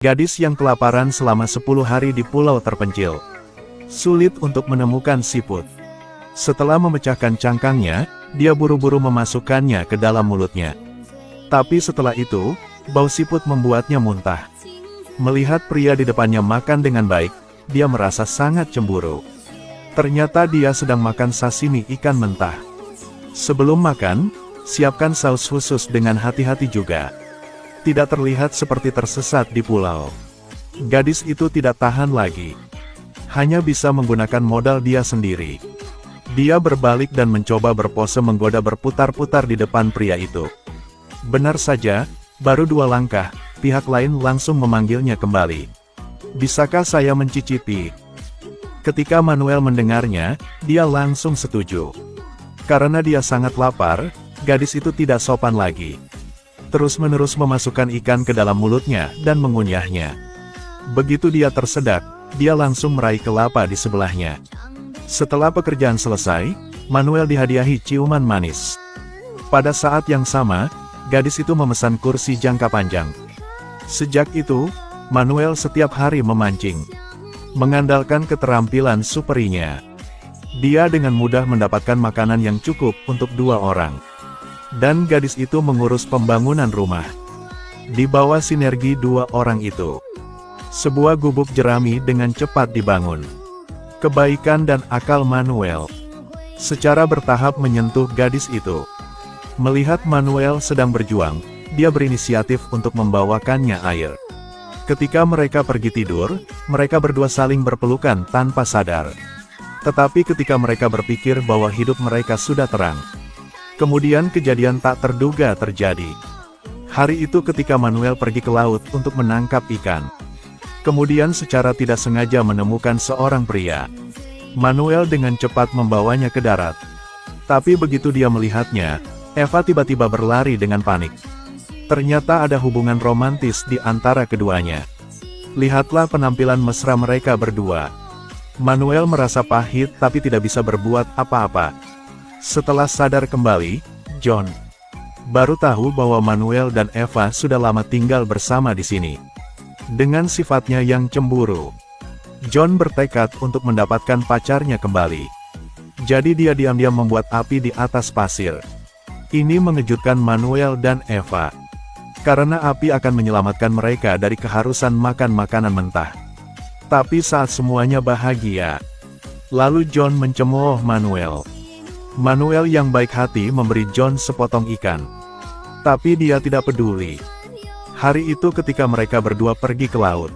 Gadis yang kelaparan selama 10 hari di pulau terpencil. Sulit untuk menemukan siput. Setelah memecahkan cangkangnya, dia buru-buru memasukkannya ke dalam mulutnya. Tapi setelah itu, bau siput membuatnya muntah. Melihat pria di depannya makan dengan baik, dia merasa sangat cemburu. Ternyata dia sedang makan sashimi ikan mentah. Sebelum makan, siapkan saus khusus dengan hati-hati juga. Tidak terlihat seperti tersesat di pulau. Gadis itu tidak tahan lagi. Hanya bisa menggunakan modal dia sendiri. Dia berbalik dan mencoba berpose menggoda berputar-putar di depan pria itu. Benar saja, baru 2 langkah, pihak lain langsung memanggilnya kembali. Bisakah saya mencicipi? Ketika Manuel mendengarnya, dia langsung setuju. Karena dia sangat lapar, gadis itu tidak sopan lagi. Terus-menerus memasukkan ikan ke dalam mulutnya dan mengunyahnya. Begitu dia tersedak, dia langsung meraih kelapa di sebelahnya. Setelah pekerjaan selesai, Manuel dihadiahi ciuman manis. Pada saat yang sama, gadis itu memesan kursi jangka panjang. Sejak itu, Manuel setiap hari memancing. Mengandalkan keterampilan superinya, dia dengan mudah mendapatkan makanan yang cukup untuk 2 orang. Dan gadis itu mengurus pembangunan rumah. Di bawah sinergi 2 orang itu, sebuah gubuk jerami dengan cepat dibangun. Kebaikan dan akal Manuel secara bertahap menyentuh gadis itu. Melihat Manuel sedang berjuang, dia berinisiatif untuk membawakannya air. Ketika mereka pergi tidur, mereka berdua saling berpelukan tanpa sadar. Tetapi ketika mereka berpikir bahwa hidup mereka sudah terang, kemudian kejadian tak terduga terjadi. Hari itu ketika Manuel pergi ke laut untuk menangkap ikan. Kemudian secara tidak sengaja menemukan seorang pria. Manuel dengan cepat membawanya ke darat. Tapi begitu dia melihatnya, Eva tiba-tiba berlari dengan panik. Ternyata ada hubungan romantis di antara keduanya. Lihatlah penampilan mesra mereka berdua. Manuel merasa pahit tapi tidak bisa berbuat apa-apa. Setelah sadar kembali, John baru tahu bahwa Manuel dan Eva sudah lama tinggal bersama di sini. Dengan sifatnya yang cemburu, John bertekad untuk mendapatkan pacarnya kembali. Jadi dia diam-diam membuat api di atas pasir. Ini mengejutkan Manuel dan Eva. Karena api akan menyelamatkan mereka dari keharusan makan makanan mentah. Tapi saat semuanya bahagia, lalu John mencemooh Manuel. Manuel yang baik hati memberi John sepotong ikan. Tapi dia tidak peduli. Hari itu ketika mereka berdua pergi ke laut,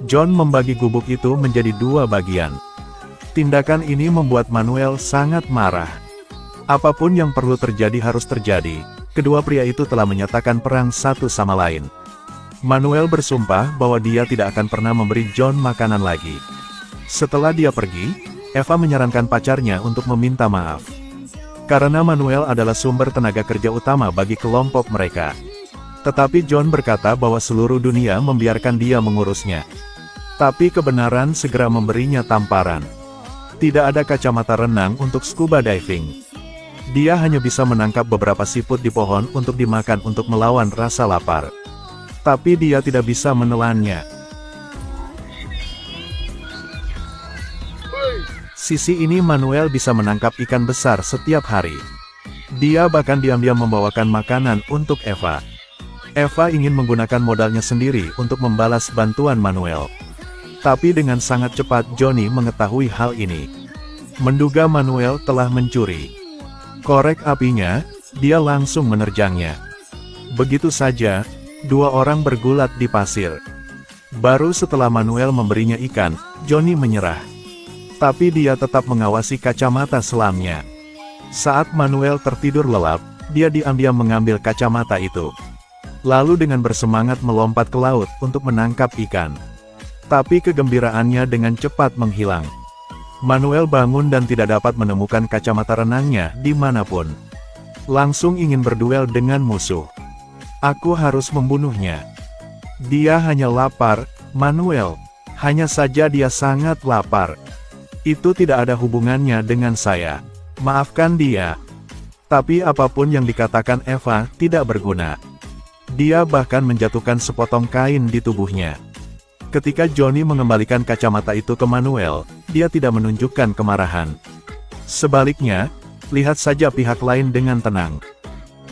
John membagi gubuk itu menjadi 2 bagian. Tindakan ini membuat Manuel sangat marah. Apapun yang perlu terjadi harus terjadi. Kedua pria itu telah menyatakan perang satu sama lain. Manuel bersumpah bahwa dia tidak akan pernah memberi John makanan lagi. Setelah dia pergi, Eva menyarankan pacarnya untuk meminta maaf. Karena Manuel adalah sumber tenaga kerja utama bagi kelompok mereka. Tetapi John berkata bahwa seluruh dunia membiarkan dia mengurusnya. Tapi kebenaran segera memberinya tamparan. Tidak ada kacamata renang untuk scuba diving. Dia hanya bisa menangkap beberapa siput di pohon untuk dimakan untuk melawan rasa lapar. Tapi dia tidak bisa menelannya. Sisi ini Manuel bisa menangkap ikan besar setiap hari. Dia bahkan diam-diam membawakan makanan untuk Eva. Eva ingin menggunakan modalnya sendiri untuk membalas bantuan Manuel. Tapi dengan sangat cepat Johnny mengetahui hal ini. Menduga Manuel telah mencuri korek apinya, dia langsung menerjangnya. Begitu saja, 2 orang bergulat di pasir. Baru setelah Manuel memberinya ikan, Johnny menyerah. Tapi dia tetap mengawasi kacamata selamnya. Saat Manuel tertidur lelap, dia diam-diam mengambil kacamata itu. Lalu dengan bersemangat melompat ke laut untuk menangkap ikan. Tapi kegembiraannya dengan cepat menghilang. Manuel bangun dan tidak dapat menemukan kacamata renangnya dimanapun. Langsung ingin berduel dengan musuh. Aku harus membunuhnya. Dia hanya lapar, Manuel. Hanya saja dia sangat lapar. Itu tidak ada hubungannya dengan saya. Maafkan dia. Tapi apapun yang dikatakan Eva tidak berguna. Dia bahkan menjatuhkan sepotong kain di tubuhnya. Ketika Johnny mengembalikan kacamata itu ke Manuel, dia tidak menunjukkan kemarahan. Sebaliknya, lihat saja pihak lain dengan tenang.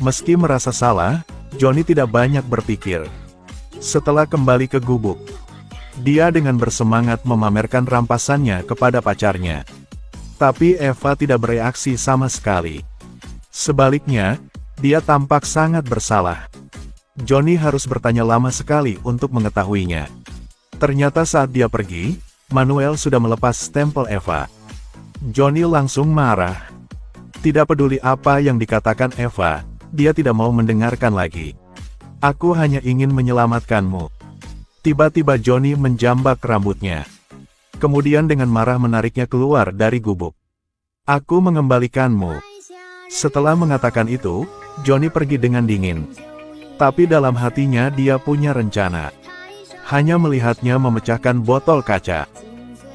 Meski merasa salah, Johnny tidak banyak berpikir. Setelah kembali ke gubuk, dia dengan bersemangat memamerkan rampasannya kepada pacarnya. Tapi Eva tidak bereaksi sama sekali. Sebaliknya, dia tampak sangat bersalah. Johnny harus bertanya lama sekali untuk mengetahuinya. Ternyata saat dia pergi, Manuel sudah melepas stempel Eva. Johnny langsung marah. Tidak peduli apa yang dikatakan Eva, dia tidak mau mendengarkan lagi. Aku hanya ingin menyelamatkanmu. Tiba-tiba Johnny menjambak rambutnya. Kemudian dengan marah menariknya keluar dari gubuk. Aku mengembalikanmu. Setelah mengatakan itu, Johnny pergi dengan dingin. Tapi dalam hatinya dia punya rencana. Hanya melihatnya memecahkan botol kaca.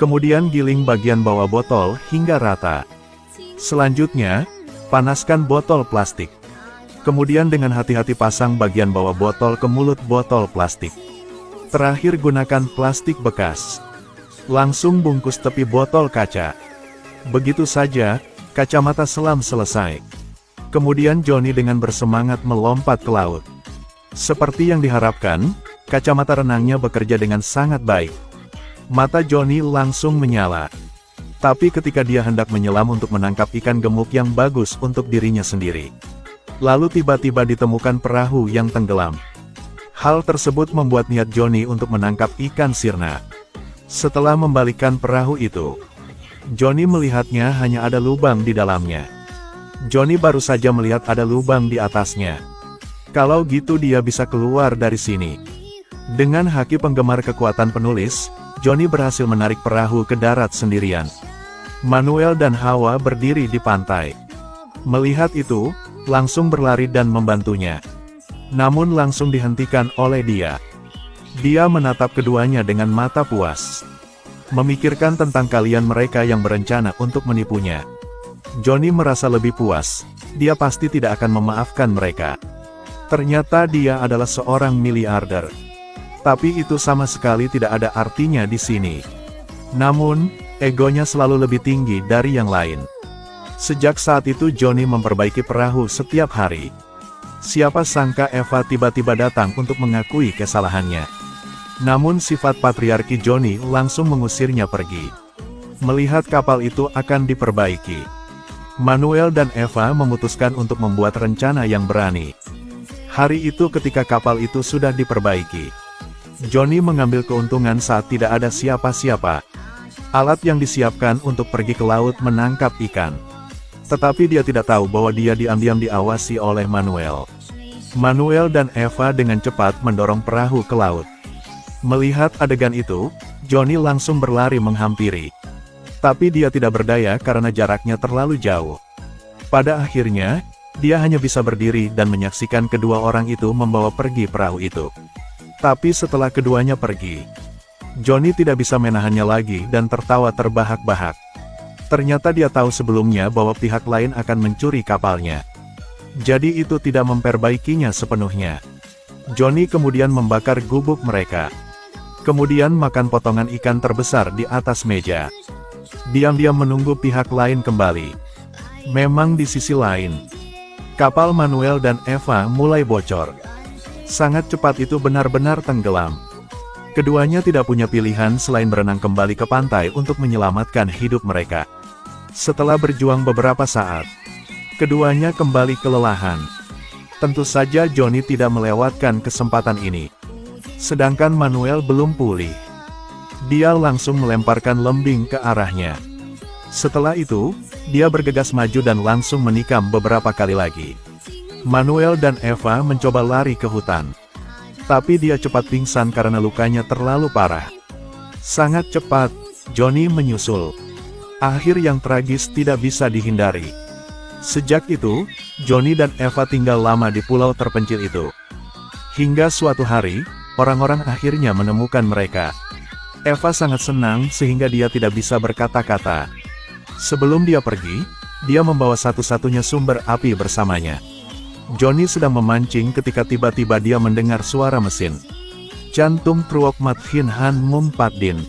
Kemudian giling bagian bawah botol hingga rata. Selanjutnya, panaskan botol plastik. Kemudian dengan hati-hati pasang bagian bawah botol ke mulut botol plastik. Terakhir gunakan plastik bekas. Langsung bungkus tepi botol kaca. Begitu saja, kacamata selam selesai. Kemudian Johnny dengan bersemangat melompat ke laut. Seperti yang diharapkan, kacamata renangnya bekerja dengan sangat baik. Mata Johnny langsung menyala. Tapi ketika dia hendak menyelam untuk menangkap ikan gemuk yang bagus untuk dirinya sendiri, lalu tiba-tiba ditemukan perahu yang tenggelam. Hal tersebut membuat niat Johnny untuk menangkap ikan sirna. Setelah membalikkan perahu itu, Johnny melihatnya hanya ada lubang di dalamnya. Johnny baru saja melihat ada lubang di atasnya. Kalau gitu dia bisa keluar dari sini. Dengan haki penggemar kekuatan penulis, Johnny berhasil menarik perahu ke darat sendirian. Manuel dan Hawa berdiri di pantai. Melihat itu, langsung berlari dan membantunya. Namun langsung dihentikan oleh dia. Dia menatap keduanya dengan mata puas. Memikirkan tentang kalian mereka yang berencana untuk menipunya. Johnny merasa lebih puas. Dia pasti tidak akan memaafkan mereka. Ternyata dia adalah seorang miliarder. Tapi itu sama sekali tidak ada artinya di sini. Namun, egonya selalu lebih tinggi dari yang lain. Sejak saat itu Johnny memperbaiki perahu setiap hari. Siapa sangka Eva tiba-tiba datang untuk mengakui kesalahannya. Namun sifat patriarki Johnny langsung mengusirnya pergi. Melihat kapal itu akan diperbaiki, Manuel dan Eva memutuskan untuk membuat rencana yang berani. Hari itu ketika kapal itu sudah diperbaiki, Johnny mengambil keuntungan saat tidak ada siapa-siapa. Alat yang disiapkan untuk pergi ke laut menangkap ikan. Tetapi dia tidak tahu bahwa dia diam-diam diawasi oleh Manuel. Manuel dan Eva dengan cepat mendorong perahu ke laut. Melihat adegan itu, Johnny langsung berlari menghampiri. Tapi dia tidak berdaya karena jaraknya terlalu jauh. Pada akhirnya, dia hanya bisa berdiri dan menyaksikan kedua orang itu membawa pergi perahu itu. Tapi setelah keduanya pergi, Johnny tidak bisa menahannya lagi dan tertawa terbahak-bahak. Ternyata dia tahu sebelumnya bahwa pihak lain akan mencuri kapalnya. Jadi itu tidak memperbaikinya sepenuhnya. Johnny kemudian membakar gubuk mereka. Kemudian makan potongan ikan terbesar di atas meja. Diam-diam menunggu pihak lain kembali. Memang di sisi lain, kapal Manuel dan Eva mulai bocor. Sangat cepat itu benar-benar tenggelam. Keduanya tidak punya pilihan selain berenang kembali ke pantai untuk menyelamatkan hidup mereka. Setelah berjuang beberapa saat, keduanya kembali kelelahan. Tentu saja Johnny tidak melewatkan kesempatan ini. Sedangkan Manuel belum pulih. Dia langsung melemparkan lembing ke arahnya. Setelah itu, dia bergegas maju dan langsung menikam beberapa kali lagi. Manuel dan Eva mencoba lari ke hutan. Tapi dia cepat pingsan karena lukanya terlalu parah. Sangat cepat, Johnny menyusul. Akhir yang tragis tidak bisa dihindari. Sejak itu, Johnny dan Eva tinggal lama di pulau terpencil itu. Hingga suatu hari, orang-orang akhirnya menemukan mereka. Eva sangat senang sehingga dia tidak bisa berkata-kata. Sebelum dia pergi, dia membawa satu-satunya sumber api bersamanya. Johnny sedang memancing ketika tiba-tiba dia mendengar suara mesin. Jantung Truok Mat Hin Han Mumpat Din.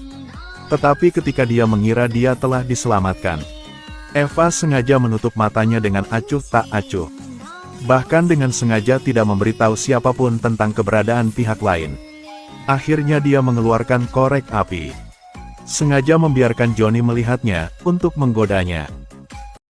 Tetapi ketika dia mengira dia telah diselamatkan, Eva sengaja menutup matanya dengan acuh tak acuh. Bahkan dengan sengaja tidak memberitahu siapapun tentang keberadaan pihak lain. Akhirnya dia mengeluarkan korek api. Sengaja membiarkan Johnny melihatnya, untuk menggodanya.